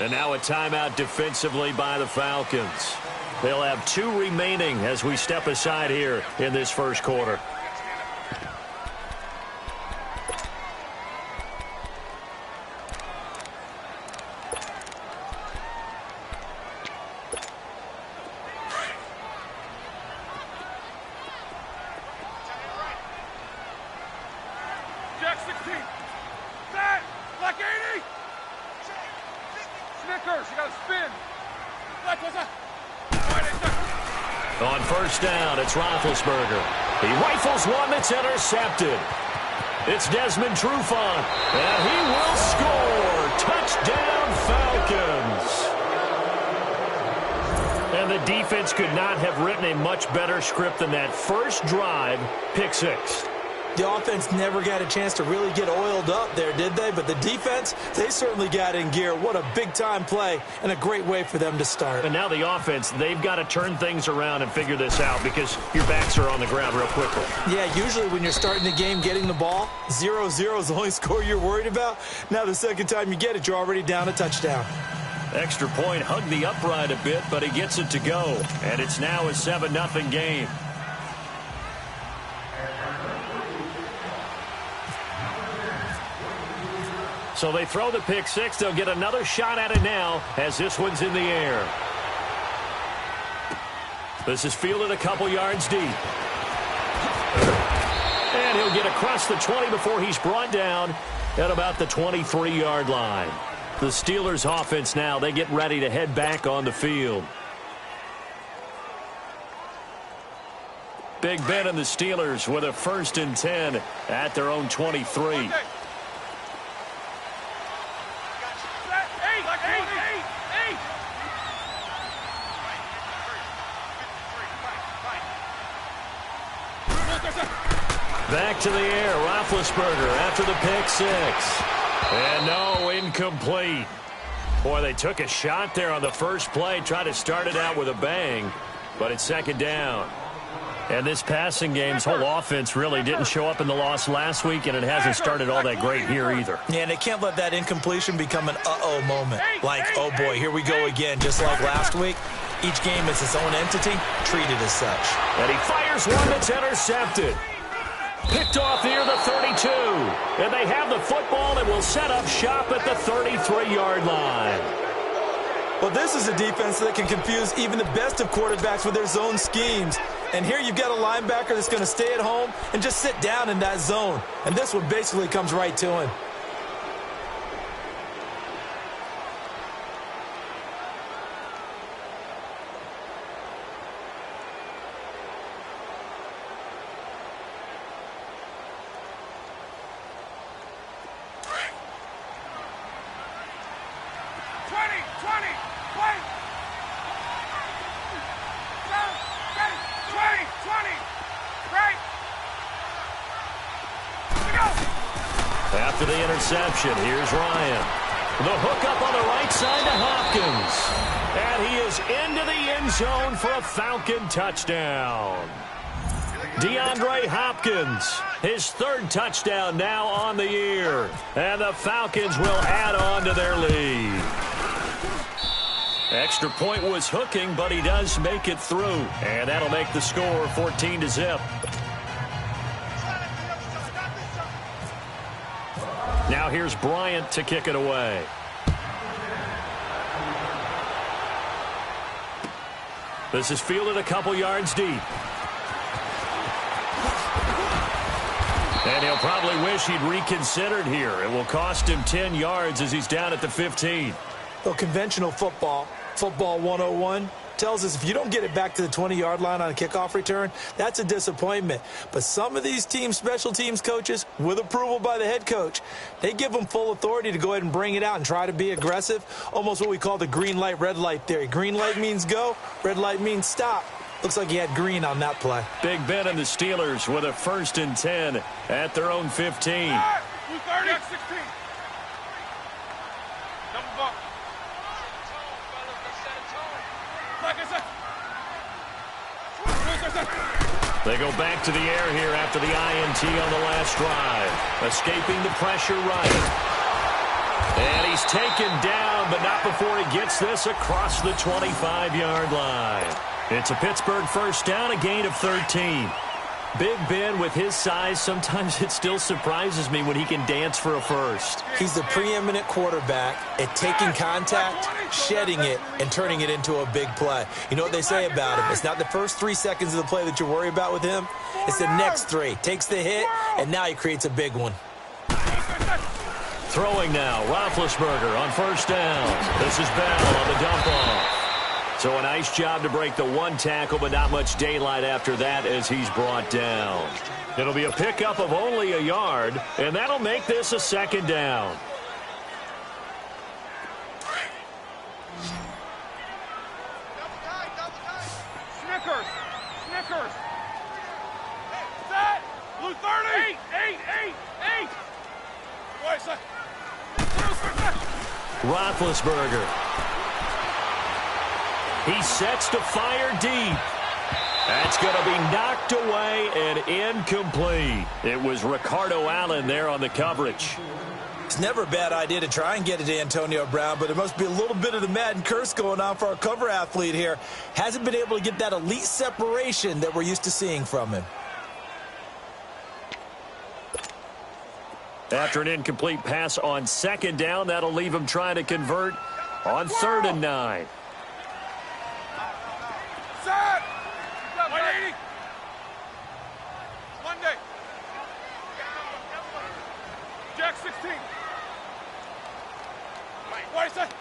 And now a timeout defensively by the Falcons. They'll have 2 remaining as we step aside here in this first quarter. On first down, it's Roethlisberger. He rifles one that's intercepted. It's Desmond Trufant, and he will score. Touchdown, Falcons. And the defense could not have written a much better script than that first drive, pick 6. The offense never got a chance to really get oiled up there, did they? But the defense, they certainly got in gear. What a big-time play and a great way for them to start. And now the offense, they've got to turn things around and figure this out because your backs are on the ground real quickly. Yeah, usually when you're starting the game getting the ball, 0-0 is the only score you're worried about. Now the second time you get it, you're already down a touchdown. Extra point hugged the upright a bit, but he gets it to go. And it's now a 7-0 game. So they throw the pick 6. They'll get another shot at it now as this one's in the air. This is fielded a couple yards deep. And he'll get across the 20 before he's brought down at about the 23-yard line. The Steelers offense now, they get ready to head back on the field. Big Ben and the Steelers with a 1st and 10 at their own 23. Back to the air, Roethlisberger after the pick 6. And no, incomplete. Boy, they took a shot there on the first play, tried to start it out with a bang, but it's 2nd down. And this passing game's whole offense really didn't show up in the loss last week, and it hasn't started all that great here either. Yeah, and they can't let that incompletion become an uh-oh moment. Like, oh boy, here we go again, just like last week. Each game is its own entity, treated as such. And he fires one that's intercepted. Picked off near the 32. And they have the football and will set up shop at the 33-yard line. Well, this is a defense that can confuse even the best of quarterbacks with their zone schemes. And here you've got a linebacker that's going to stay at home and just sit down in that zone. And this one basically comes right to him. After the interception, here's Ryan. The hook up on the right side to Hopkins. And he is into the end zone for a Falcon touchdown. DeAndre Hopkins, his 3rd touchdown now on the year. And the Falcons will add on to their lead. Extra point was hooking, but he does make it through. And that'll make the score 14-0. Now here's Bryant to kick it away. This is fielded a couple yards deep. And he'll probably wish he'd reconsidered here. It will cost him 10 yards as he's down at the 15. Well, conventional football 101, tells us if you don't get it back to the 20-yard line on a kickoff return, that's a disappointment. But some of these team special teams coaches, with approval by the head coach, they give them full authority to go ahead and bring it out and try to be aggressive, almost what we call the green light, red light theory. Green light means go, red light means stop. Looks like he had green on that play. Big Ben and the Steelers with a 1st and 10 at their own 15. 230. 16. Double buck. They go back to the air here after the INT on the last drive. Escaping the pressure right. And he's taken down, but not before he gets this across the 25-yard line. It's a Pittsburgh first down, a gain of 13. Big Ben, with his size, sometimes it still surprises me when he can dance for a first. He's the preeminent quarterback at taking contact, shedding it, and turning it into a big play. You know what they say about him? It's not the first 3 seconds of the play that you worry about with him. It's the next 3. Takes the hit, and now he creates a big one. Throwing now, Roethlisberger on first down. This is Bell on the dump off. So a nice job to break the one tackle, but not much daylight after that as he's brought down. It'll be a pickup of only a yard, and that'll make this a second down. Snickers! Snickers! Set! Blue 30! 8! Wait, set! Roethlisberger. He sets to fire deep. That's going to be knocked away and incomplete. It was Ricardo Allen there on the coverage. It's never a bad idea to try and get it to Antonio Brown, but there must be a little bit of the Madden curse going on for our cover athlete here. Hasn't been able to get that elite separation that we're used to seeing from him. After an incomplete pass on second down, that'll leave him trying to convert on 3rd and 9. Set! 180! Monday! Jack 16! What is that?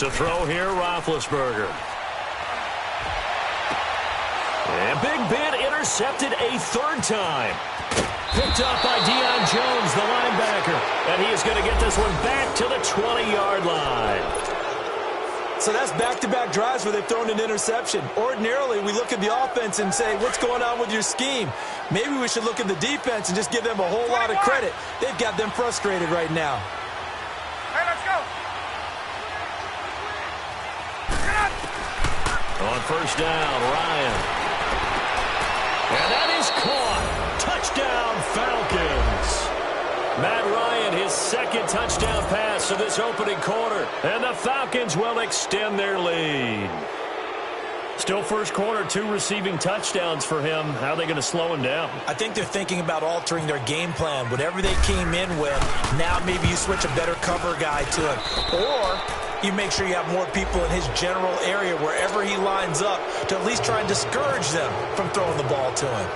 To throw here, Roethlisberger. And Big Ben intercepted a 3rd time. Picked up by Deion Jones, the linebacker. And he is going to get this one back to the 20-yard line. So that's back-to-back drives where they've thrown an interception. Ordinarily, we look at the offense and say, what's going on with your scheme? Maybe we should look at the defense and just give them a whole lot of credit. They've got them frustrated right now. Hey, let's go! On first down, Ryan. And that is caught. Touchdown, Falcons. Matt Ryan, his 2nd touchdown pass of this opening quarter. And the Falcons will extend their lead. Still first quarter, 2 receiving touchdowns for him. How are they going to slow him down? I think they're thinking about altering their game plan. Whatever they came in with, now maybe you switch a better cover guy to him. Or you make sure you have more people in his general area wherever he lines up to at least try and discourage them from throwing the ball to him.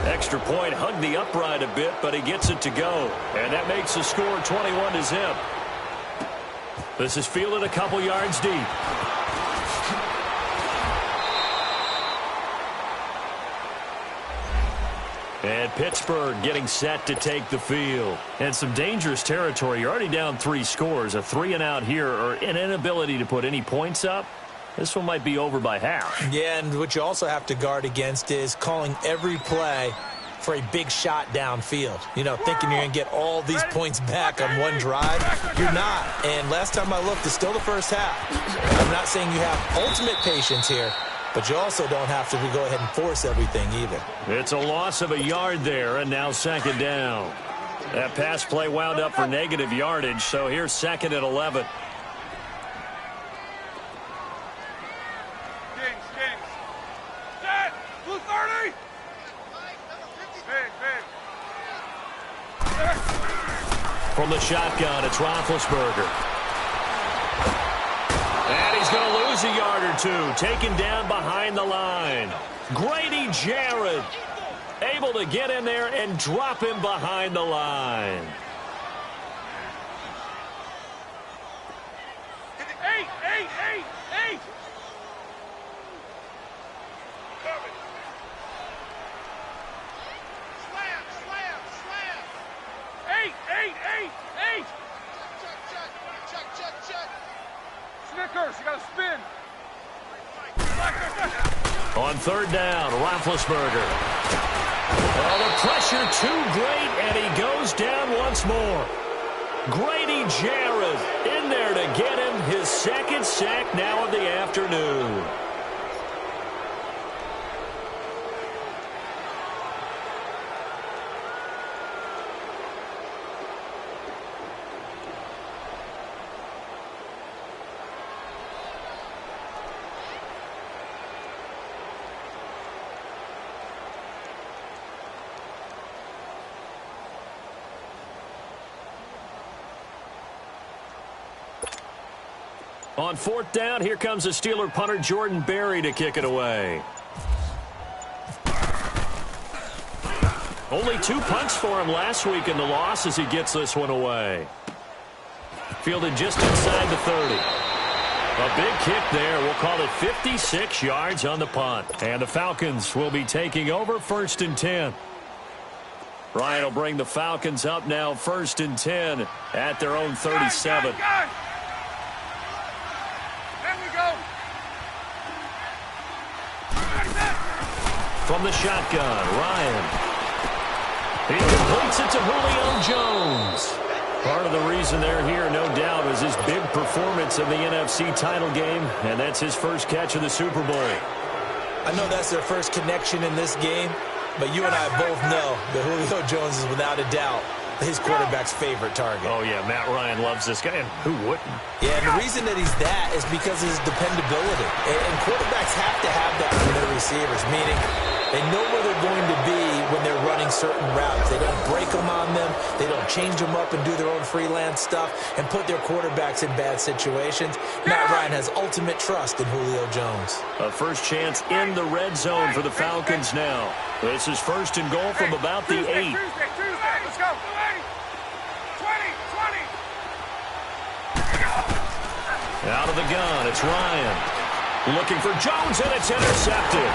Extra point, hugged the upright a bit, but he gets it to go. And that makes the score 21-0. This is fielded a couple yards deep. And Pittsburgh getting set to take the field. And some dangerous territory. You're already down 3 scores. A 3-and-out here, or an inability to put any points up. This one might be over by half. Yeah, and what you also have to guard against is calling every play for a big shot downfield. You know, thinking you're going to get all these points back on one drive. You're not. And last time I looked, it's still the first half. I'm not saying you have ultimate patience here, but you also don't have to go ahead and force everything either. It's a loss of a yard there, and now 2nd down. That pass play wound up for negative yardage, so here's 2nd and 11. Set! Blue 30! Big. From the shotgun, it's Roethlisberger. And he's going to lose a yard or 2. Taken down behind the line. Grady Jarrett able to get in there and drop him behind the line. 8! Slam! 8! Check. Snickers, you got to spin. On 3rd down, Roethlisberger. Oh, the pressure too great, and he goes down once more. Grady Jarrett in there to get him his 2nd sack now of the afternoon. On fourth down, here comes the Steeler punter Jordan Berry to kick it away. Only 2 punts for him last week in the loss as he gets this one away. Fielded just inside the 30. A big kick there. We'll call it 56 yards on the punt. And the Falcons will be taking over 1st and 10. Ryan will bring the Falcons up now 1st and 10 at their own 37. From the shotgun, Ryan. He completes it to Julio Jones. Part of the reason they're here, no doubt, was his big performance in the NFC title game, and that's his first catch of the Super Bowl. I know that's their first connection in this game, but you and I both know that Julio Jones is without a doubt his quarterback's favorite target. Oh, yeah, Matt Ryan loves this guy, and who wouldn't? Yeah, and the reason that he's that is because of his dependability. And quarterbacks have to have that from their receivers, meaning they know where they're going to be when they're running certain routes. They don't break them on them. They don't change them up and do their own freelance stuff and put their quarterbacks in bad situations. Matt Ryan has ultimate trust in Julio Jones. A first chance in the red zone for the Falcons now. This is 1st and goal from about the 8. Let's go. 20. Out of the gun, it's Ryan. Looking for Jones, and it's intercepted.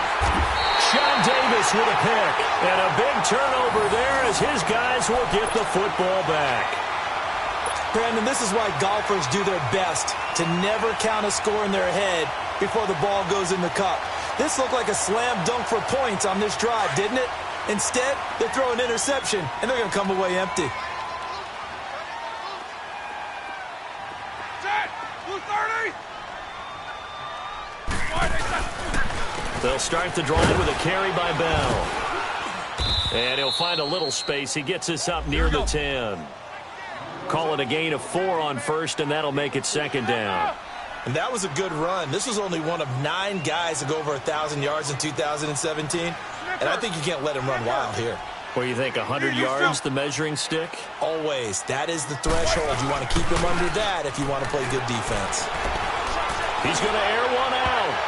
Sean Davis with a pick. And a big turnover there as his guys will get the football back. Brandon, this is why golfers do their best to never count a score in their head before the ball goes in the cup. This looked like a slam dunk for points on this drive, didn't it? Instead, they throw an interception, and they're going to come away empty. They'll start the drive with a carry by Bell. And he'll find a little space. He gets us up near the 10. Call it a gain of 4 on first, and that'll make it 2nd down. And that was a good run. This was only one of 9 guys to go over 1,000 yards in 2017. And I think you can't let him run wild here. What do you think, 100 yards, the measuring stick? Always. That is the threshold. You want to keep him under that if you want to play good defense. He's going to air one out.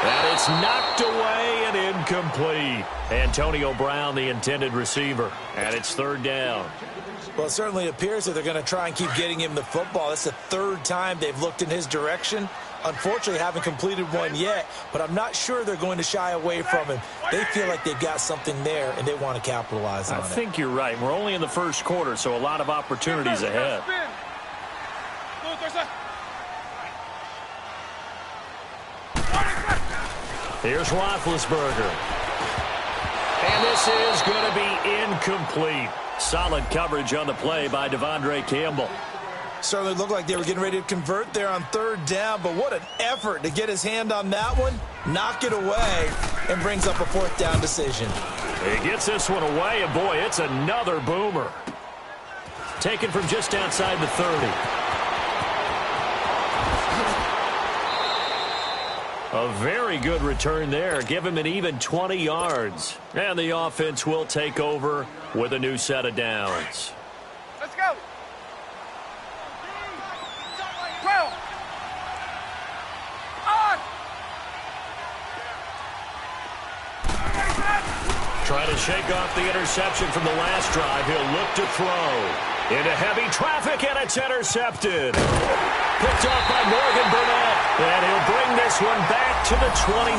And it's knocked away and incomplete. Antonio Brown, the intended receiver. And it's 3rd down. Well, it certainly appears that they're going to try and keep getting him the football. That's the 3rd time they've looked in his direction. Unfortunately, haven't completed one yet, but I'm not sure they're going to shy away from him. They feel like they've got something there, and they want to capitalize on it. I think you're right. We're only in the 1st quarter, so a lot of opportunities ahead. Here's Roethlisberger. And this is going to be incomplete. Solid coverage on the play by Devondre Campbell. Certainly looked like they were getting ready to convert there on 3rd down, but what an effort to get his hand on that one, knock it away, and brings up a 4th down decision. He gets this one away, and boy, it's another boomer. Taken from just outside the 30. A very good return there. Give him an even 20 yards. And the offense will take over with a new set of downs. Let's go. 12. On. Trying to shake off the interception from the last drive. He'll look to throw. Into heavy traffic, and it's intercepted. Picked off by Morgan Burnett. And he'll bring this one back to the 29.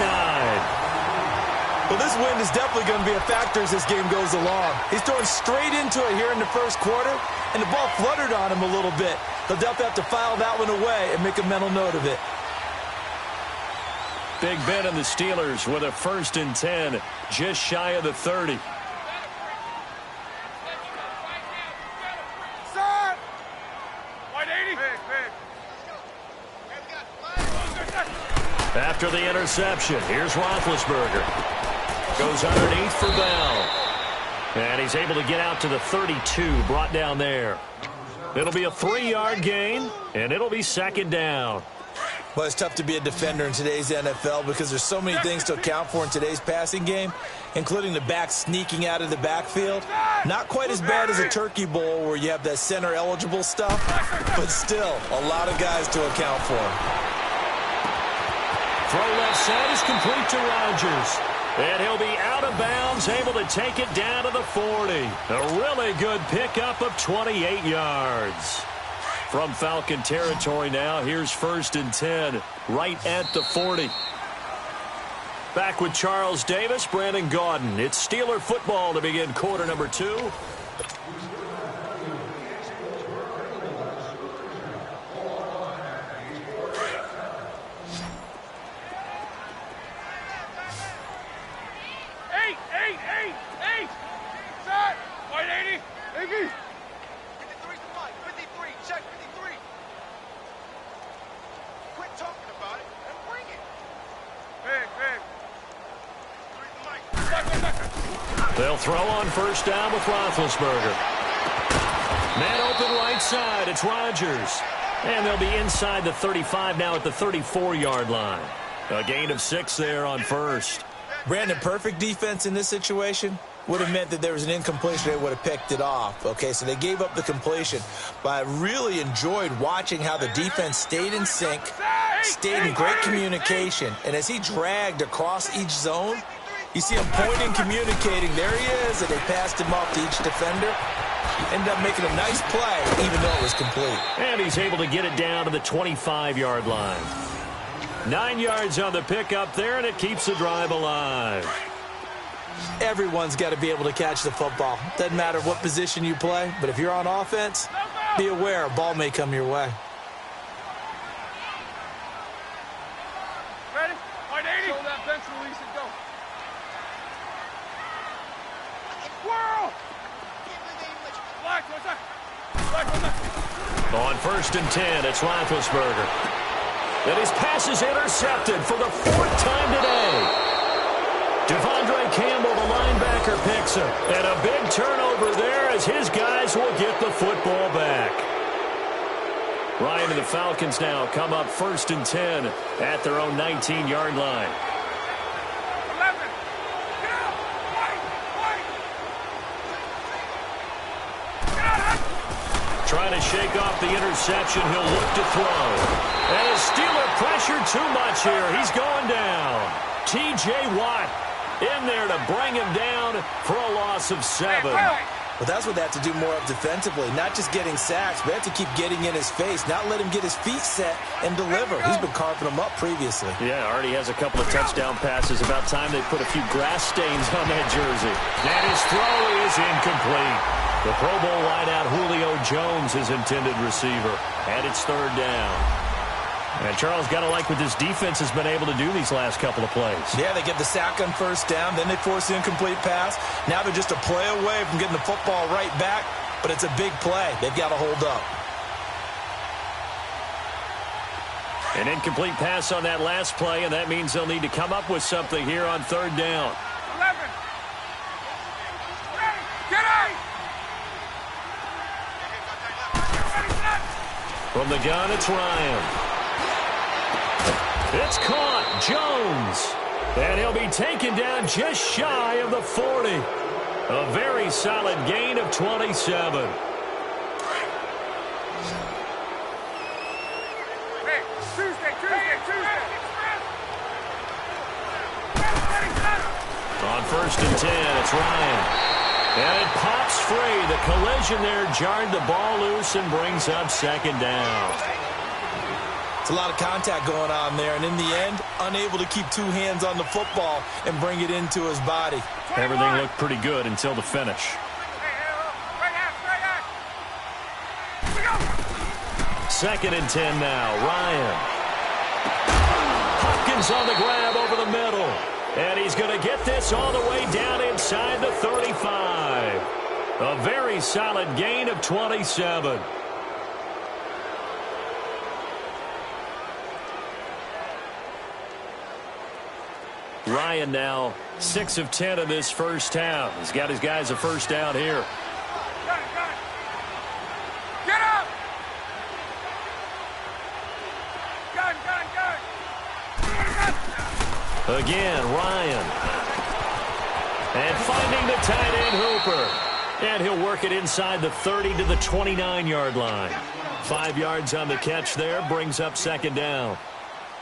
Well, this wind is definitely going to be a factor as this game goes along. He's throwing straight into it here in the 1st quarter, and the ball fluttered on him a little bit. They'll definitely have to file that one away and make a mental note of it. Big Ben and the Steelers with a 1st and 10, just shy of the 30. After the interception, here's Roethlisberger. Goes underneath for Bell. And he's able to get out to the 32, brought down there. It'll be a 3-yard gain, and it'll be 2nd down. Well, it's tough to be a defender in today's NFL because there's so many things to account for in today's passing game, including the back sneaking out of the backfield. Not quite as bad as a turkey bowl where you have that center-eligible stuff, but still a lot of guys to account for. Throw left side is complete to Rodgers. And he'll be out of bounds, able to take it down to the 40. A really good pickup of 28 yards. From Falcon territory now, here's 1st and 10, right at the 40. Back with Charles Davis, Brandon Gaudin. It's Steeler football to begin quarter number 2. They'll throw on 1st down with Roethlisberger. Man open right side. It's Rodgers. And they'll be inside the 35 now at the 34-yard line. A gain of 6 there on 1st. Brandon, perfect defense in this situation would have meant that there was an incompletion. They would have picked it off. Okay, so they gave up the completion. But I really enjoyed watching how the defense stayed in sync, stayed in great communication. And as he dragged across each zone, you see him pointing, communicating. There he is, and they passed him off to each defender. Ended up making a nice play, even though it was complete. And he's able to get it down to the 25-yard line. 9 yards on the pickup there, and it keeps the drive alive. Everyone's got to be able to catch the football. Doesn't matter what position you play, but if you're on offense, be aware a ball may come your way. Ready? 180. Show that bench release and go. Whirl! Black, what's that? Black, what's that? On 1st and 10, it's Roethlisberger. And his pass is intercepted for the 4th time today. Devondre Campbell, the linebacker, picks him. And a big turnover there as his guys will get the football back. Ryan and the Falcons now come up 1st and 10 at their own 19-yard line. 11. Get out! White! Trying to shake off the interception. He'll look to throw. And his Steeler pressure too much here. He's going down. T.J. Watt in there to bring him down for a loss of 7. Well, that's what they have to do more of defensively. Not just getting sacks, but they have to keep getting in his face, not let him get his feet set and deliver. He's been carving them up previously. Yeah, already has a couple of touchdown passes. About time they put a few grass stains on that jersey. And his throw is incomplete. The Pro Bowl wideout Julio Jones is intended receiver. And it's 3rd down. And Charles, got to like what this defense has been able to do these last couple of plays. Yeah, they get the sack on 1st down, then they force the incomplete pass. Now they're just a play away from getting the football right back, but it's a big play. They've got to hold up. An incomplete pass on that last play, and that means they'll need to come up with something here on 3rd down. 11. Get out! From the gun, it's Ryan. It's caught. Jones. And he'll be taken down just shy of the 40. A very solid gain of 27. Hey, Tuesday. On 1st and 10, it's Ryan. And it pops free. The collision there jarred the ball loose and brings up 2nd down. It's a lot of contact going on there, and in the end, unable to keep 2 hands on the football and bring it into his body. Everything looked pretty good until the finish. 2nd and 10 now. Ryan. Hopkins on the grab over the middle. And he's going to get this all the way down inside the 35. A very solid gain of 27. Ryan now 6 of 10 in this 1st half. He's got his guys a 1st down here. Get up! Gun! Again, Ryan. And finding the tight end Hooper. And he'll work it inside the 30 to the 29-yard line. 5 yards on the catch there, brings up 2nd down.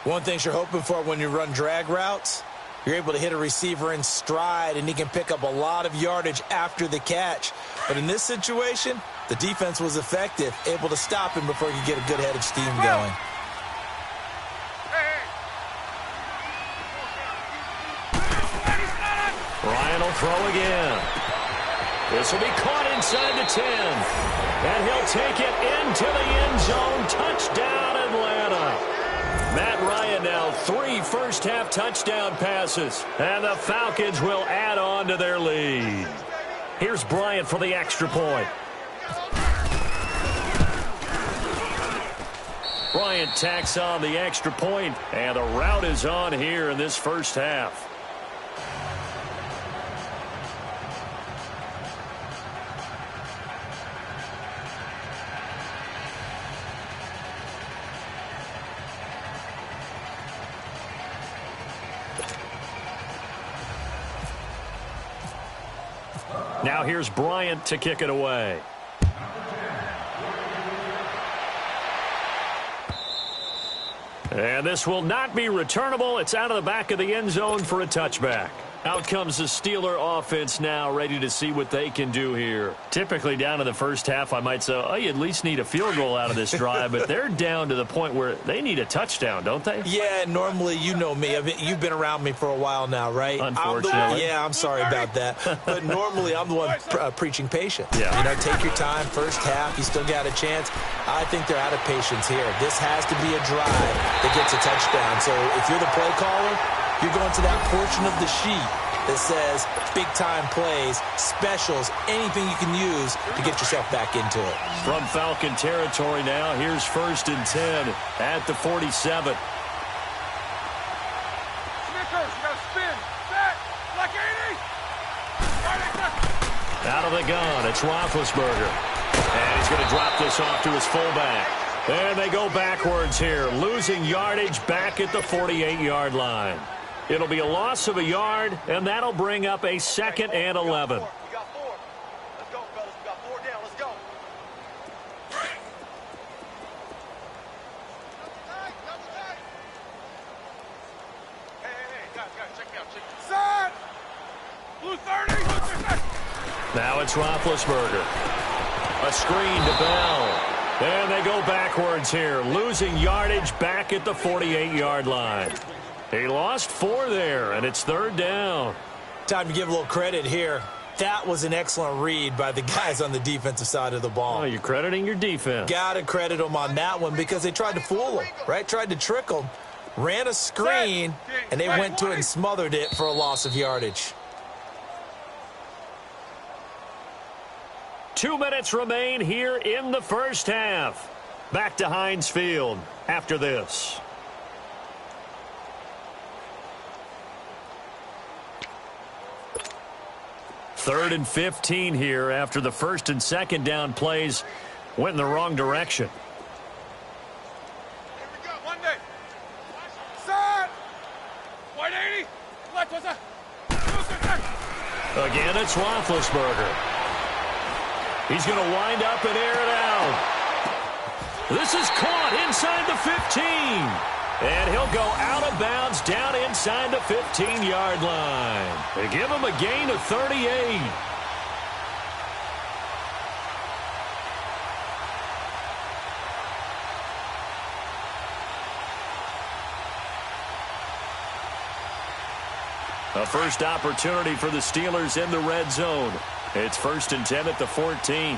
One thing you're hoping for when you run drag routes, you're able to hit a receiver in stride, and he can pick up a lot of yardage after the catch. But in this situation, the defense was effective, able to stop him before he could get a good head of steam going. Ryan will throw again. This will be caught inside the 10. And he'll take it into the end zone. Touchdown, Atlanta. Matt Ryan now 3 first-half touchdown passes. And the Falcons will add on to their lead. Here's Bryant for the extra point. Bryant tacks on the extra point, and the route is on here in this first half. Now here's Bryant to kick it away. And this will not be returnable. It's out of the back of the end zone for a touchback. Out comes the Steeler offense now, ready to see what they can do here. Typically down in the first half, I might say, oh, you at least need a field goal out of this drive, but they're down to the point where they need a touchdown, don't they? Yeah, normally, you know me. I mean, you've been around me for a while now, right? Unfortunately. I'm sorry about that. But normally, I'm the one preaching patience. Yeah. You know, take your time, first half, you still got a chance. I think they're out of patience here. This has to be a drive that gets a touchdown. So if you're the play caller, you're going to that portion of the sheet that says big-time plays, specials, anything you can use to get yourself back into it. From Falcon territory now, here's 1st and 10 at the 47. Snickers, you gotta spin. Set. Like 80. Out of the gun, it's Roethlisberger. And he's going to drop this off to his fullback. And they go backwards here, losing yardage back at the 48-yard line. It'll be a loss of a yard, and that'll bring up a 2nd and 11. We got 4. Let's go, fellas. We got 4 down. Let's go. Hey, guys, check me out. Set. Blue 30. Now it's Roethlisberger. A screen to Bell. And they go backwards here, losing yardage back at the 48-yard line. He lost 4 there, and it's 3rd down. Time to give a little credit here. That was an excellent read by the guys on the defensive side of the ball. Oh, you're crediting your defense. Got to credit them on that one because they tried to fool him, right? Tried to trick him. Ran a screen, and they went to it and smothered it for a loss of yardage. 2 minutes remain here in the first half. Back to Heinz Field after this. Third and 15 here after the 1st and 2nd down plays went in the wrong direction. Here we go. Monday. Set. White 80. Left was a. Again, it's Roethlisberger. He's going to wind up and air it out. This is caught inside the 15. And he'll go out of bounds down inside the 15-yard line. They give him a gain of 38. A first opportunity for the Steelers in the red zone. It's 1st and 10 at the 14.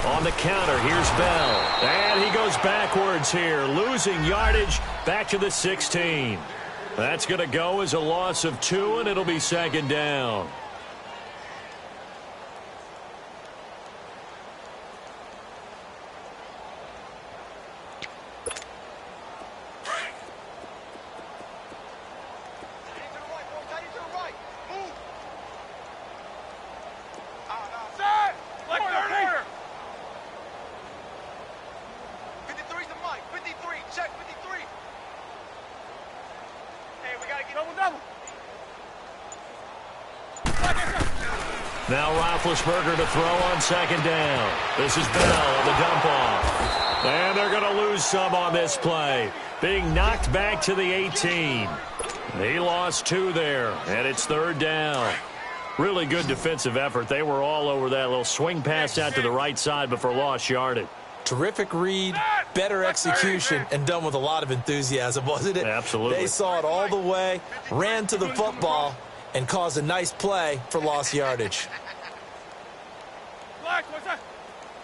On the counter, here's Bell. And he goes backwards here, losing yardage back to the 16. That's going to go as a loss of 2, and it'll be 2nd down. Now Roethlisberger to throw on second down. This is Bell on the dump off. And they're going to lose some on this play. Being knocked back to the 18. He lost 2 there, and it's third down. Really good defensive effort. They were all over that little swing pass out to the right side before lost yardage. Terrific read, better execution, and done with a lot of enthusiasm, wasn't it? Absolutely. They saw it all the way, ran to the football, and caused a nice play for lost yardage. Black, what's that?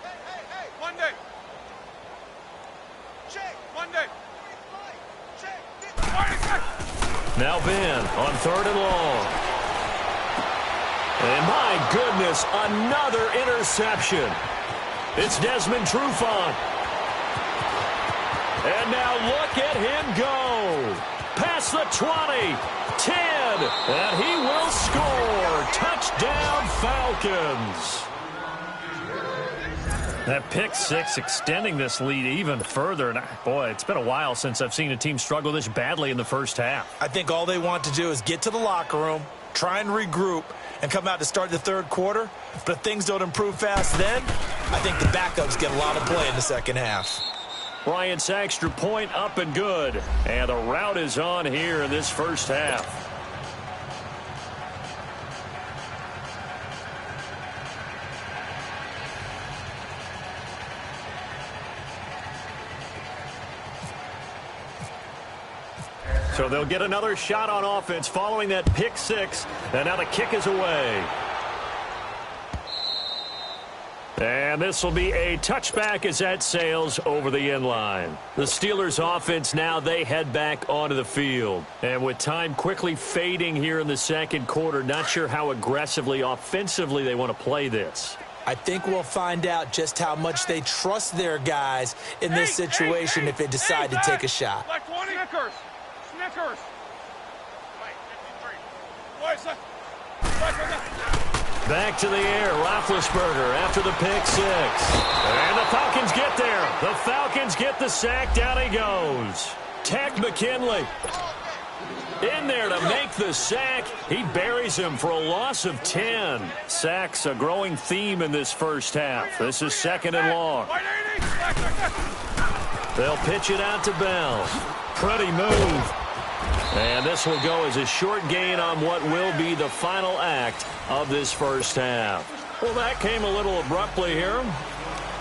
Hey, Monday. Check. Monday. Check. Now Ben on third and long. And my goodness, another interception. It's Desmond Trufant. And now look at him go. Past the 20, 10, and he will score. Touchdown, Falcons. That pick six extending this lead even further. And boy, it's been a while since I've seen a team struggle this badly in the first half. I think all they want to do is get to the locker room, try and regroup, and come out to start the third quarter. But if things don't improve fast then, I think the backups get a lot of play in the second half. Bryant's extra point up and good. And the route is on here in this first half. So they'll get another shot on offense following that pick six. And now the kick is away. And this will be a touchback as that sails over the end line. The Steelers offense now, they head back onto the field. And with time quickly fading here in the second quarter, not sure how aggressively, offensively they want to play this. I think we'll find out just how much they trust their guys in this situation if they decide to take a shot. Like 20. Snickers. Back to the air, Roethlisberger after the pick six. And the Falcons get there. The Falcons get the sack. Down he goes. Ted McKinley in there to make the sack. He buries him for a loss of 10. Sacks a growing theme in this first half. This is second and long. They'll pitch it out to Bell. Pretty move. And this will go as a short gain on what will be the final act of this first half. Well, that came a little abruptly here.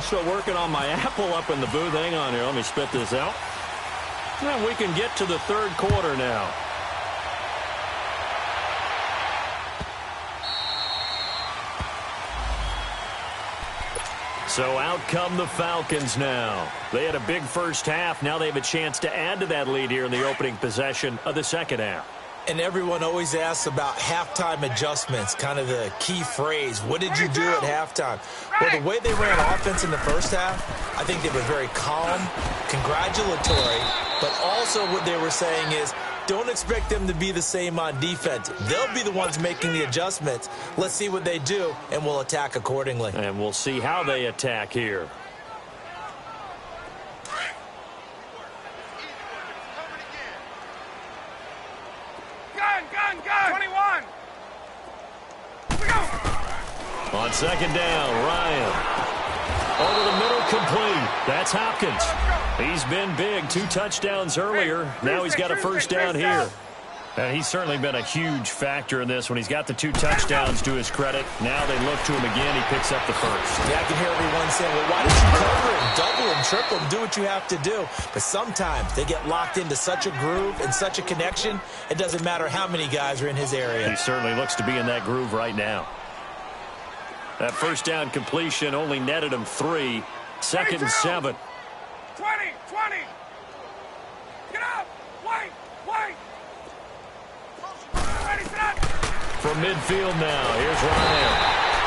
Still working on my apple up in the booth. Hang on here. Let me spit this out. And we can get to the third quarter now. So out come the Falcons now. They had a big first half. Now they have a chance to add to that lead here in the opening possession of the second half. And everyone always asks about halftime adjustments, kind of the key phrase. What did you do at halftime? Well, the way they ran offense in the first half, I think they were very calm, congratulatory, but also what they were saying is, don't expect them to be the same on defense. They'll be the ones making the adjustments. Let's see what they do, and we'll attack accordingly. And we'll see how they attack here. Gun! 21! Here we go! On second down, Ryan. Over the middle, complete. That's Hopkins. He's been big. 2 touchdowns earlier. Now he's got a first down here. And he's certainly been a huge factor in this when he's got the 2 touchdowns to his credit. Now they look to him again. He picks up the first. Yeah, I can hear everyone saying, well, why don't you cover him, double him, triple him, do what you have to do. But sometimes they get locked into such a groove and such a connection, it doesn't matter how many guys are in his area. He certainly looks to be in that groove right now. That first down completion only netted him 3. Second and 7. 20! Get up! Wait! Ready, set! From midfield now, here's Ryan.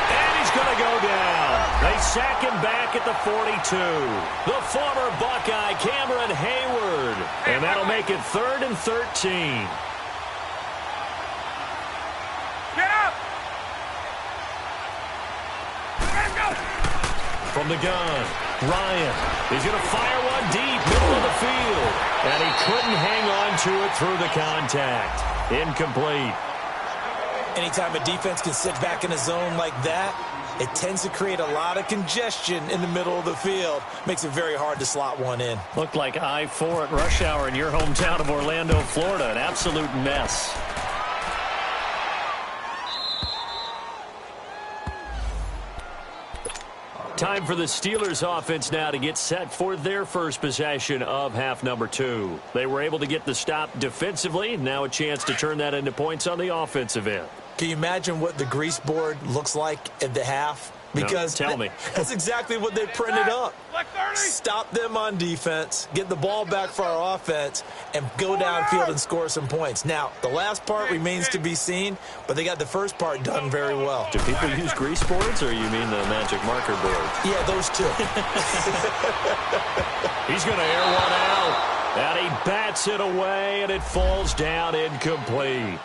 And he's going to go down. They sack him back at the 42. The former Buckeye, Cameron Hayward. And that'll make it 3rd and 13. Get up! From the gun, Ryan is going to fire one deep, middle of the field. And he couldn't hang on to it through the contact. Incomplete. Anytime a defense can sit back in a zone like that, it tends to create a lot of congestion in the middle of the field. Makes it very hard to slot one in. Looked like I-4 at rush hour in your hometown of Orlando, Florida. An absolute mess. Time for the Steelers offense now to get set for their first possession of half number 2. They were able to get the stop defensively. Now a chance to turn that into points on the offensive end. Can you imagine what the grease board looks like at the half? Because no, tell me. That's exactly what they printed up. Stop them on defense, get the ball back for our offense, and go downfield and score some points. Now, the last part remains to be seen, but they got the first part done very well. Do people use grease boards, or you mean the magic marker board? Yeah, those two. He's going to air one out, and he bats it away, and it falls down incomplete.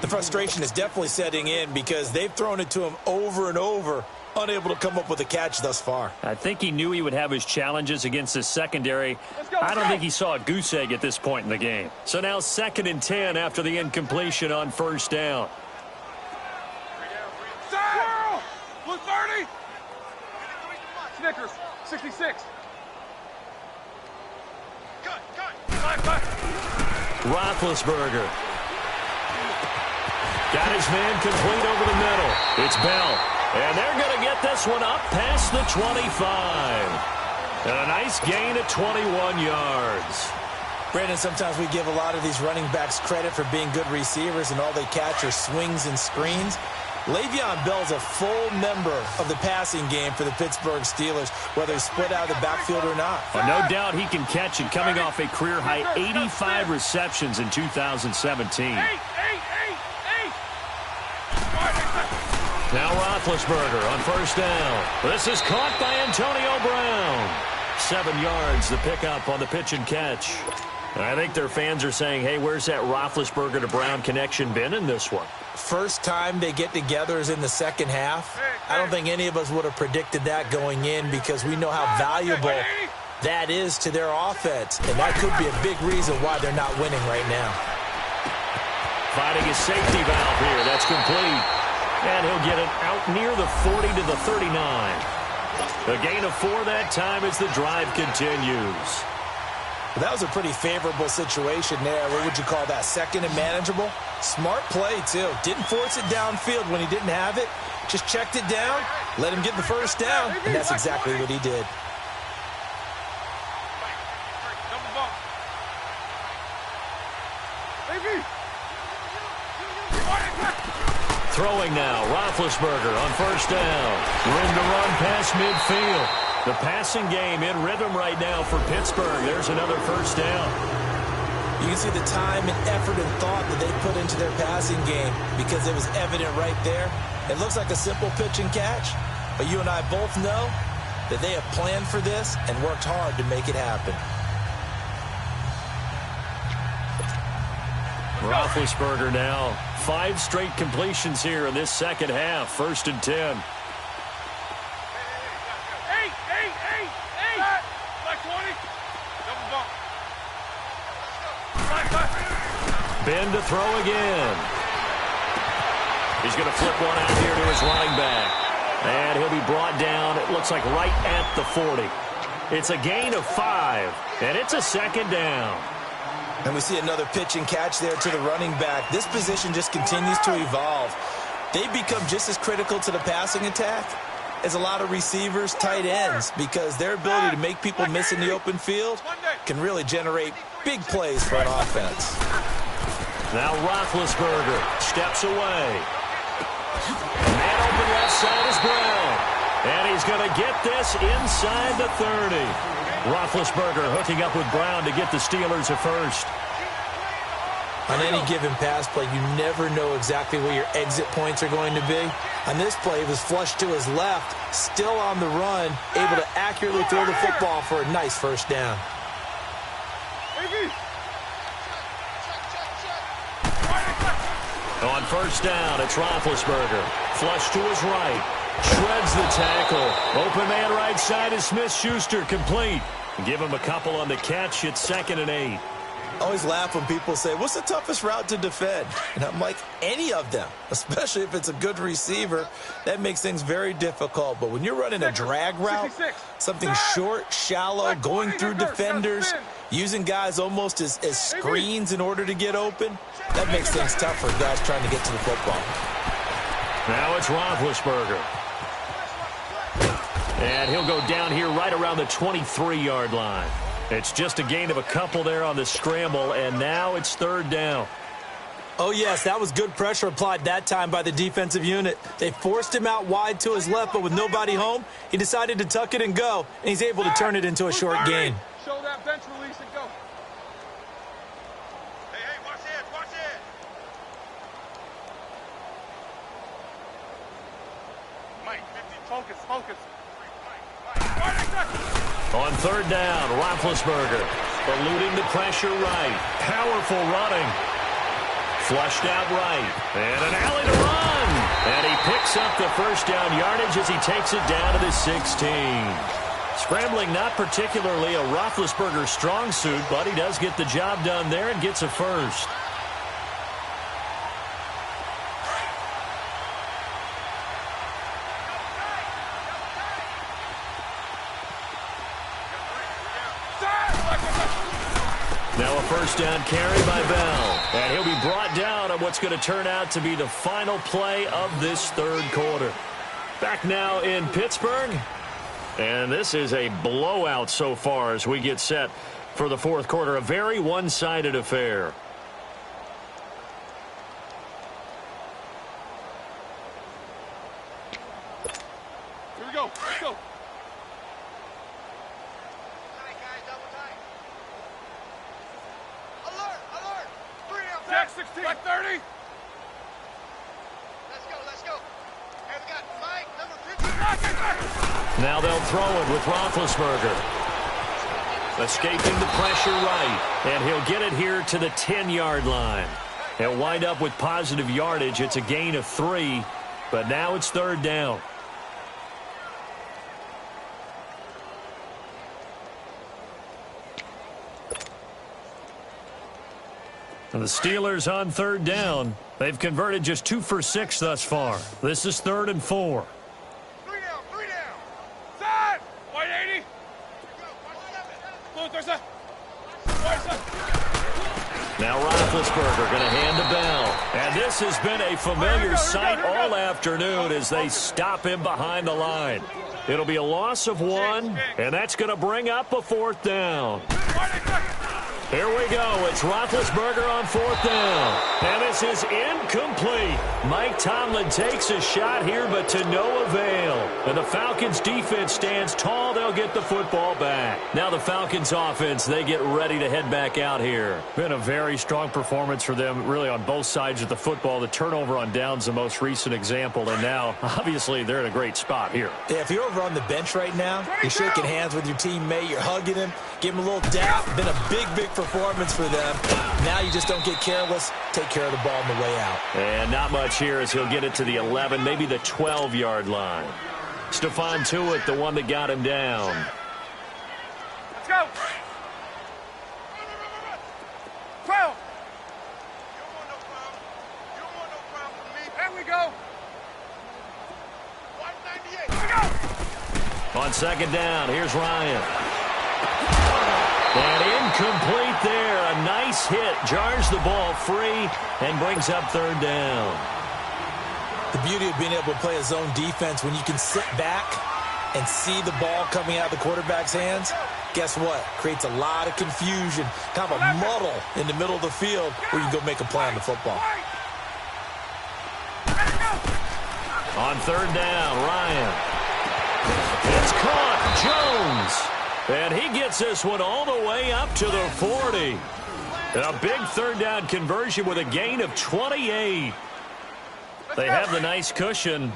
The frustration is definitely setting in because they've thrown it to him over and over, unable to come up with a catch thus far. I think he knew he would have his challenges against his secondary. I don't think he saw a goose egg at this point in the game. So now 2nd and 10 after the incompletion on first down. Blue 30. Snickers, 66. Cut. Roethlisberger. Got his man complete over the middle. It's Bell. And they're going to get this one up past the 25. And a nice gain of 21 yards. Brandon, sometimes we give a lot of these running backs credit for being good receivers, and all they catch are swings and screens. Le'Veon Bell's a full member of the passing game for the Pittsburgh Steelers, whether he's split out of the backfield or not. Well, no doubt he can catch it, coming off a career-high 85 receptions in 2017. Now Roethlisberger on first down. This is caught by Antonio Brown. 7 yards, the pickup on the pitch and catch. I think their fans are saying, hey, where's that Roethlisberger to Brown connection been in this one? First time they get together is in the second half. I don't think any of us would have predicted that going in because we know how valuable that is to their offense. And that could be a big reason why they're not winning right now. Finding his safety valve here. That's complete. And he'll get it out near the 40 to the 39. A gain of 4 that time as the drive continues. That was a pretty favorable situation there. What would you call that? Second and manageable? Smart play, too. Didn't force it downfield when he didn't have it. Just checked it down, let him get the first down, and that's exactly what he did. Throwing now, Roethlisberger on first down. Room to run past midfield. The passing game in rhythm right now for Pittsburgh. There's another first down. You can see the time and effort and thought that they put into their passing game because it was evident right there. It looks like a simple pitch and catch, but you and I both know that they have planned for this and worked hard to make it happen. Roethlisberger now. 5 straight completions here in this second half. 1st and 10. Ben to throw again. He's going to flip one out here to his running back. And he'll be brought down, it looks like right at the 40. It's a gain of 5, and it's a 2nd down. And we see another pitch and catch there to the running back. This position just continues to evolve. They've become just as critical to the passing attack as a lot of receivers, tight ends, because their ability to make people miss in the open field can really generate big plays for an offense. Now Roethlisberger steps away. Man open left side is Brown. And he's going to get this inside the 30. Roethlisberger hooking up with Brown to get the Steelers a first. On any given pass play, you never know exactly where your exit points are going to be. On this play, it was flushed to his left, still on the run, able to accurately throw the football for a nice first down. On first down, it's Roethlisberger. Flush to his right. Shreds the tackle. Open man right side is Smith-Schuster, complete. Give him a couple on the catch. It's 2nd and 8. always laugh when people say, what's the toughest route to defend? And I'm like, any of them, especially if it's a good receiver. That makes things very difficult. But when you're running a drag route, something short, shallow, going through defenders, using guys almost as screens in order to get open, that makes things tough for guys trying to get to the football. Now it's Roethlisberger. And he'll go down here right around the 23-yard line. It's just a gain of a couple there on the scramble, and now it's third down. Oh, yes, that was good pressure applied that time by the defensive unit. They forced him out wide to his left, but with nobody home, he decided to tuck it and go, and he's able to turn it into a short gain. Show that bench release and go. Hey, watch it, watch it. Mike, 50. Focus. On third down, Roethlisberger eluding the pressure right. Powerful running. Flushed out right. And an alley to run. And he picks up the first down yardage as he takes it down to the 16. Scrambling not particularly a Roethlisberger strong suit, but he does get the job done there and gets a first. Now a first down carry by Bell. And he'll be brought down on what's going to turn out to be the final play of this third quarter. Back now in Pittsburgh. And this is a blowout so far as we get set for the fourth quarter. A very one-sided affair. Here we go. Let's go. Tight, guys, double tight. Alert. 3 out Jack 16. Black 30. Let's go. Hey, we got Mike, number 50. Now they'll throw it with Roethlisberger. Escaping the pressure right. And he'll get it here to the 10-yard line. He'll wind up with positive yardage. It's a gain of 3. But now it's third down. And the Steelers on third down. They've converted just 2 for 6 thus far. This is 3rd and 4. 3 down. Set. White 80. Blue, there's a. Now Roethlisberger going to hand to Bell. And this has been a familiar sight all afternoon as they stop him behind the line. It'll be a loss of 1, and that's going to bring up a 4th down. Here we go. It's Roethlisberger on 4th down. And this is incomplete. Mike Tomlin takes a shot here, but to no avail. And the Falcons defense stands tall. They'll get the football back. Now the Falcons offense, they get ready to head back out here. Been a very strong performance for them, really on both sides of the football. The turnover on downs, the most recent example. And now, obviously, they're in a great spot here. Yeah, if you're over on the bench right now, you're shaking hands with your teammate, you're hugging him, give him a little dap. Been a big performance for them. Now you just don't get careless. Take care of the ball on the way out. And not much here as he'll get it to the 11, maybe the 12-yard line. Stephon Tuitt, the one that got him down. Let's go. 12. You don't want no problem from me. There we go. 198. Here we go. On second down, here's Ryan. And incomplete there. A nice hit. Jars the ball free and brings up third down. The beauty of being able to play a zone defense when you can sit back and see the ball coming out of the quarterback's hands, guess what? Creates a lot of confusion, kind of a muddle in the middle of the field where you can go make a play on the football. On third down, Ryan. It's caught. Jones. And he gets this one all the way up to the 40. A big third down conversion with a gain of 28. They have the nice cushion.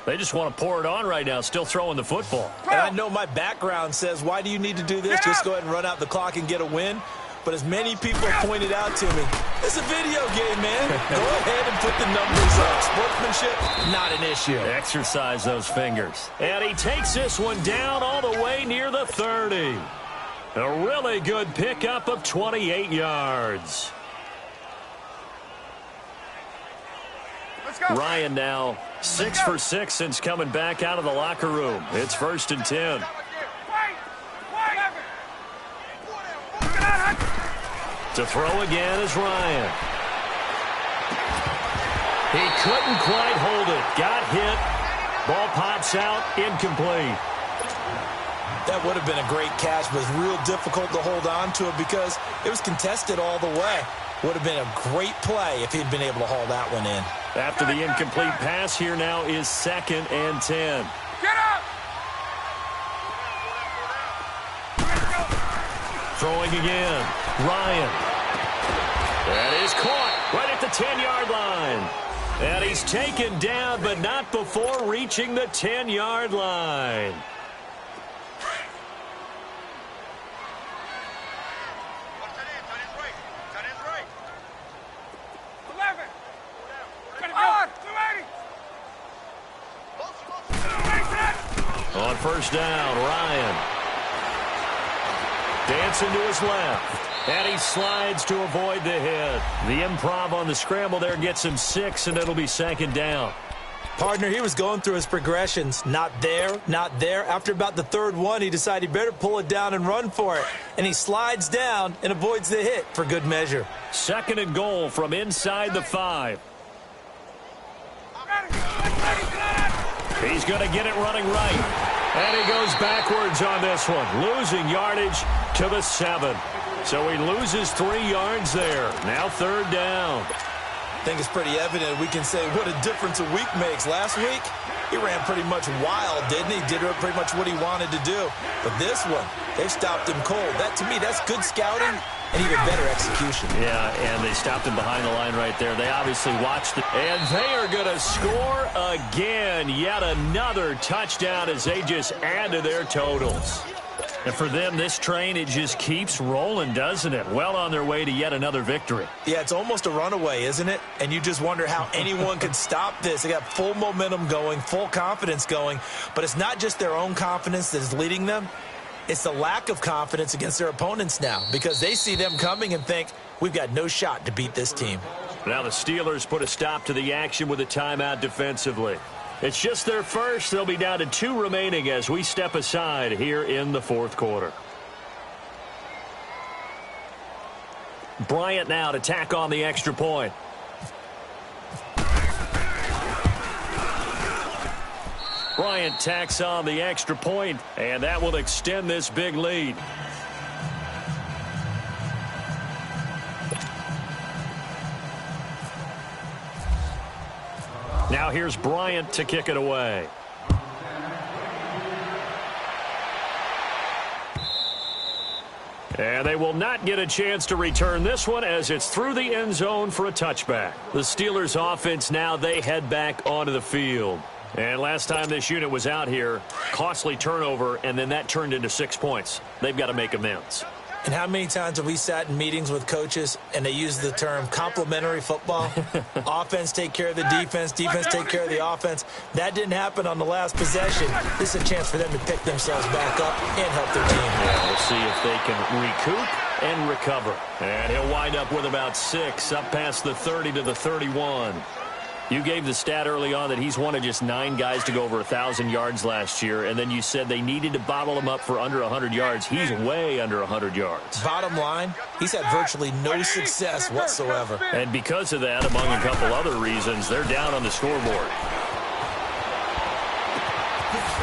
They just want to pour it on right now, still throwing the football. And I know my background says, why do you need to do this? Just go ahead and run out the clock and get a win. But as many people have pointed out to me, it's a video game, man. Go ahead and put the numbers up. Sportsmanship, not an issue. Exercise those fingers. And he takes this one down all the way near the 30. A really good pickup of 28 yards. Let's go. Ryan now 6 for 6 since coming back out of the locker room. It's 1st and 10. To throw again is Ryan. He couldn't quite hold it. Got hit. Ball pops out. Incomplete. That would have been a great catch, but it was real difficult to hold on to it because it was contested all the way. Would have been a great play if he'd been able to haul that one in. After the incomplete pass, here now is 2nd and 10. Get up! Throwing again. Ryan. That is caught right at the 10-yard line. And he's taken down, but not before reaching the 10-yard line. On 1st down, Ryan. Dancing to his left. And he slides to avoid the hit. The improv on the scramble there gets him 6, and it'll be 2nd down. Partner, he was going through his progressions. Not there, not there. After about the 3rd one, he decided he better pull it down and run for it. And he slides down and avoids the hit for good measure. 2nd and goal from inside the 5. He's going to get it running right. And he goes backwards on this one, losing yardage to the 7. So he loses 3 yards there. Now 3rd down. I think it's pretty evident we can say what a difference a week makes. Last week, he ran pretty much wild, didn't he? Did pretty much what he wanted to do. But this one, they stopped him cold. That, to me, that's good scouting and even better execution. Yeah, and they stopped him behind the line right there. They obviously watched it. And they are going to score again. Yet another touchdown as they just add to their totals. And for them, this train, it just keeps rolling, doesn't it? Well on their way to yet another victory. Yeah, it's almost a runaway, isn't it? And you just wonder how anyone could stop this. They got full momentum going, full confidence going. But it's not just their own confidence that is leading them. It's the lack of confidence against their opponents now because they see them coming and think, we've got no shot to beat this team. Now the Steelers put a stop to the action with a timeout defensively. It's just their first. They'll be down to 2 remaining as we step aside here in the 4th quarter. Bryant now to tack on the extra point. Bryant tacks on the extra point, and that will extend this big lead. Now here's Bryant to kick it away. And they will not get a chance to return this one as it's through the end zone for a touchback. The Steelers offense now, they head back onto the field. And last time this unit was out here, costly turnover, and then that turned into 6 points. They've got to make amends. And how many times have we sat in meetings with coaches and they use the term complementary football? Offense take care of the defense, defense take care of the offense. That didn't happen on the last possession. This is a chance for them to pick themselves back up and help their team. Yeah, we'll see if they can recoup and recover. And he'll wind up with about 6 up past the 30 to the 31. You gave the stat early on that he's one of just 9 guys to go over 1,000 yards last year, and then you said they needed to bottle him up for under 100 yards. He's way under 100 yards. Bottom line, he's had virtually no success whatsoever. And because of that, among a couple other reasons, they're down on the scoreboard.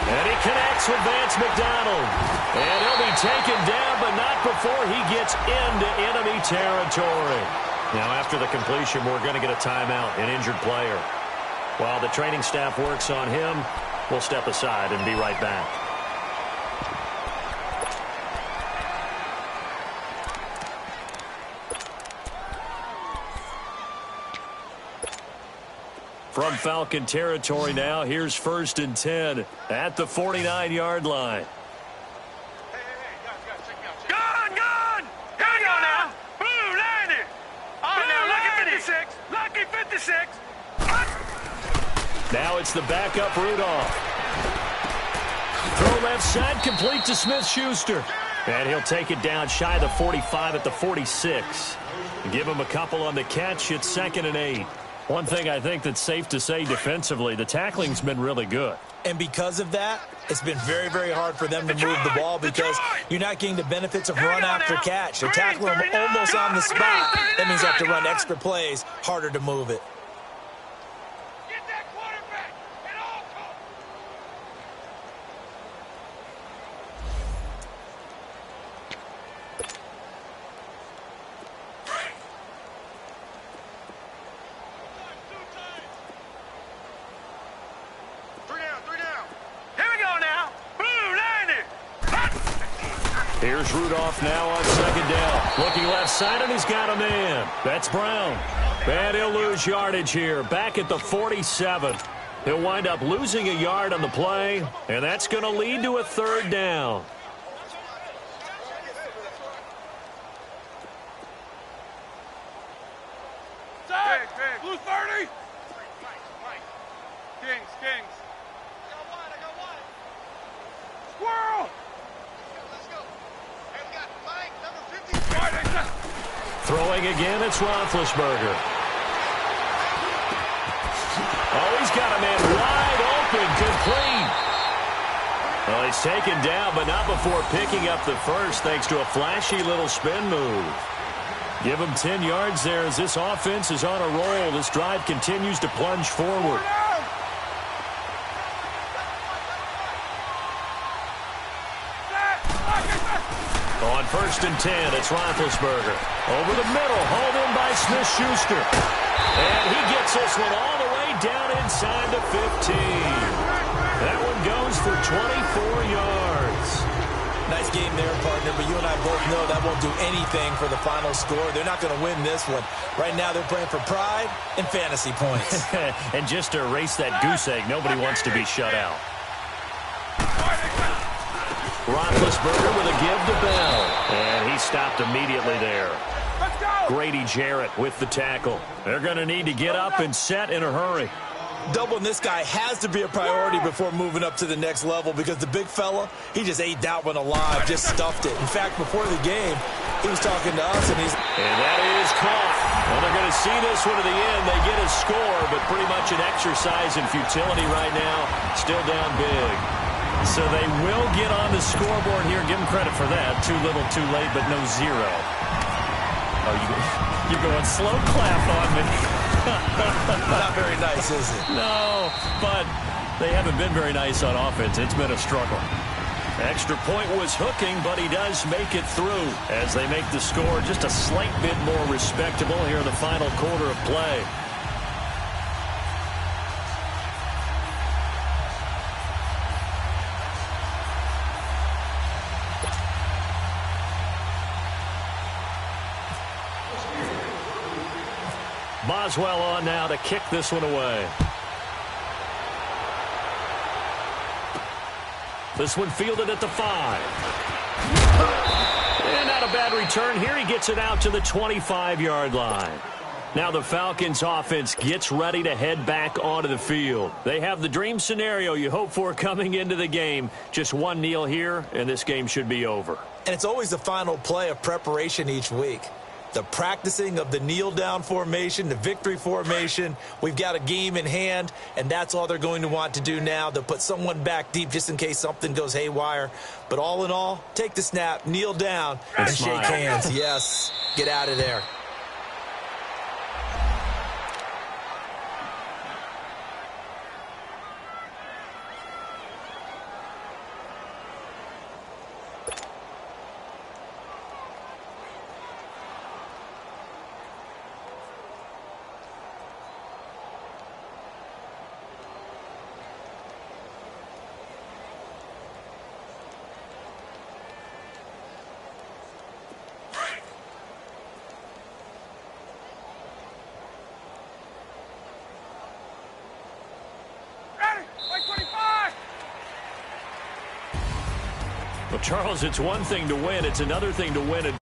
And he connects with Vance McDonald. And he'll be taken down, but not before he gets into enemy territory. Now, after the completion, we're going to get a timeout, an injured player. While the training staff works on him, we'll step aside and be right back. From Falcon territory now, here's 1st and 10 at the 49-yard line. Now it's the backup Rudolph. Throw left side, complete to Smith-Schuster. And he'll take it down shy of the 45 at the 46. Give him a couple on the catch. It's 2nd and 8. One thing I think that's safe to say defensively, the tackling's been really good. And because of that, it's been very, very hard for them to move the ball because you're not getting the benefits of run after catch. They're tackling them almost on the spot. That means you have to run extra plays, harder to move it. Get that quarterback at all costs. Here's Rudolph now on 2nd down. Looking left side, and he's got a man. That's Brown. And he'll lose yardage here. Back at the 47. He'll wind up losing a yard on the play, and that's going to lead to a 3rd down. Blue 30. Kings. I got one. Squirrel. Let's go. Hey, we got Mike, number 50. Throwing again, it's Roethlisberger. Oh, he's got a man wide open, complete. Well, he's taken down, but not before picking up the first, thanks to a flashy little spin move. Give him 10 yards there as this offense is on a roll. This drive continues to plunge forward. On 1st and 10, it's Roethlisberger. Over the middle, hauled in by Smith-Schuster. And he gets this one all the way down inside the 15. That one goes for 24 yards. Nice game there, partner, but you and I both know that won't do anything for the final score. They're not going to win this one. Right now, they're playing for pride and fantasy points. And just to erase that goose egg, nobody wants to be shut out. Roethlisberger with a give to Bell. And he stopped immediately there. Let's go. Grady Jarrett with the tackle. They're going to need to get up and set in a hurry. Doubling this guy has to be a priority before moving up to the next level because the big fella, he just ate that one alive, just stuffed it. In fact, before the game, he was talking to us, and he's... And that is caught. Well, they're going to see this one to the end. They get a score, but pretty much an exercise in futility right now. Still down big. So they will get on the scoreboard here. Give them credit for that. Too little, too late, but no zero. Oh, you're going slow clap on me. Not very nice, is it? No, but they haven't been very nice on offense. It's been a struggle. Extra point was hooking, but he does make it through as they make the score just a slight bit more respectable here in the final quarter of play. Boswell on now to kick this one away. This one fielded at the 5. And not a bad return here. He gets it out to the 25-yard line. Now the Falcons offense gets ready to head back onto the field. They have the dream scenario you hope for coming into the game. Just one kneel here, and this game should be over. And it's always the final play of preparation each week. The practicing of the kneel-down formation, the victory formation. We've got a game in hand, and that's all they're going to want to do now. They'll put someone back deep just in case something goes haywire. But all in all, take the snap, kneel down, and shake hands. Yes, get out of there. Well, Charles, it's one thing to win. It's another thing to win it.